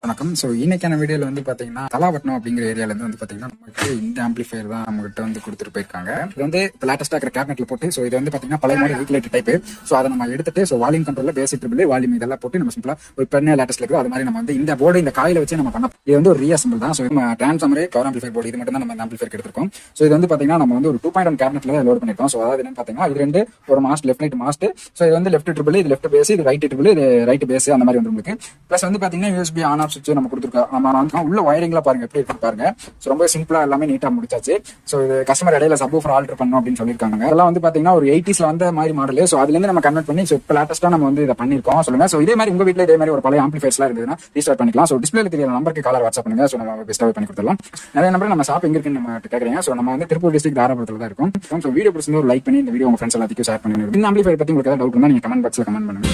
வணக்கம். ஸோ இன்னைக்கான வீடியோவில் வந்து பார்த்தீங்கன்னா தலாவட்னம் அப்படிங்கிற ஏரியாலேருந்து வந்து பார்த்தீங்கன்னா நமக்கு இந்த ஆம்பிளிஃபையர் தான் நம்மகிட்ட வந்து கொடுத்துட்டு போயிருக்காங்க. இது வந்து இப்போ லேட்டஸ்ட்டாக இருக்கிற கேபினெட்ல போட்டு ஸோ இது வந்து பார்த்தீங்கன்னா பழைய மாதிரி ரெகுலேட்டர் டைப். ஸோ அதை நம்ம எடுத்துட்டு ஸோ வால்யூம் கண்ட்ரோலில் பேசிக் ட்ரிபிள் வால்யூம் இதெல்லாம் போட்டு நம்ம சிம்பிளாக ஒரு பெண்ணே லேட்டஸ்ட் இருக்குது அது மாதிரி நம்ம வந்து இந்த போர்டு இந்த காயில வச்சு நம்ம பண்ண இது வந்து ஒரு ரீஅசம்பிள் தான். ஸோ நம்ம டிரான்ஸ்ஃபார்மர் கவர் ஆம்பிளிஃபையர் போர்டு இது மட்டும் தான் நம்ம இந்த ஆம்பிளிஃபையர் எடுத்திருக்கோம். ஸோ இது வந்து பார்த்தீங்கன்னா நம்ம வந்து ஒரு 2.1 கேபினெட்ல லோட் பண்ணிருக்கோம். ஸோ அதாவது என்னன்னு பார்த்தீங்கன்னா இது ரெண்டு ஒரு mast left right mast. So இது வந்து லெஃப்ட் ட்ரிபிள் இது லெஃப்ட் பேஸ் இது ரைட் ட்ரிபிள் இது ரைட் பேஸ் அந்த மாதிரி வந்து உங்களுக்கு ப்ளஸ் வந்து பார்த்தீங்கன்னா யூஎஸ்பி ஆன் ஆஃப் சுவிட்ச் நம்ம கொடுத்துருக்கோம். நம்ம உள்ள வயரிங்லாம் பாருங்க எப்படி இருக்கு பாருங்க. ஸோ ரொம்ப சிம்பிளா எல்லாமே நீட்டா முடிச்சாச்சு. ஸோ இது கஸ்டமர் இடையில சப்வூஃபர் ஆல்டர் பண்ணணும் அப்படின்னு சொல்லியிருக்காங்க. அதெல்லாம் வந்து பாத்தீங்கன்னா ஒரு 80s வந்த மாதிரி மாடல். ஸோ அதுல இருந்து நம்ம கன்வெர்ட் பண்ணி இப்போ லேட்டஸ்டா நம்ம வந்து இதை பண்ணிருக்கோம். சொல்லுங்க. ஸோ இதே மாதிரி உங்க வீட்டில் இதே மாதிரி ஒரு பழைய ஆம்பிளிஃபையர்ஸ்லாம் இருந்ததுன்னா ரீஸ்டார்ட் பண்ணிக்கலாம். ஸோ டிஸ்பிளேல தெரியற நம்பருக்கு காலர் வாட்ஸ்அப் பண்ணுங்க. ஸோ நம்ம பெஸ்ட்டாவே பண்ணி கொடுத்துடலாம். நிறைய நம்பர் நம்ம ஷாப் எங்க இருக்குன்னு நம்ம கேட்கறீங்க. ஸோ நம்ம வந்து திருப்பூர் டிஸ்ட்ரிக்ட் தாராபுரத்தில் தான் இருக்கும். ஸோ வீடியோ பிடிச்சிருந்தா ஒரு லைக் பண்ணி இந்த வீடியோ உங்க ஃப்ரெண்ட்ஸ் எல்லாத்தையும் ஷேர் பண்ணுங்க. இந்த ஆம்பிளிஃபையர் பத்தி உங்களுக்கு ஏதாவது டவுட் இருந்தா நீங்க கமெண்ட் பாக்ஸ்ல கமெண்ட் பண்ணுங்க.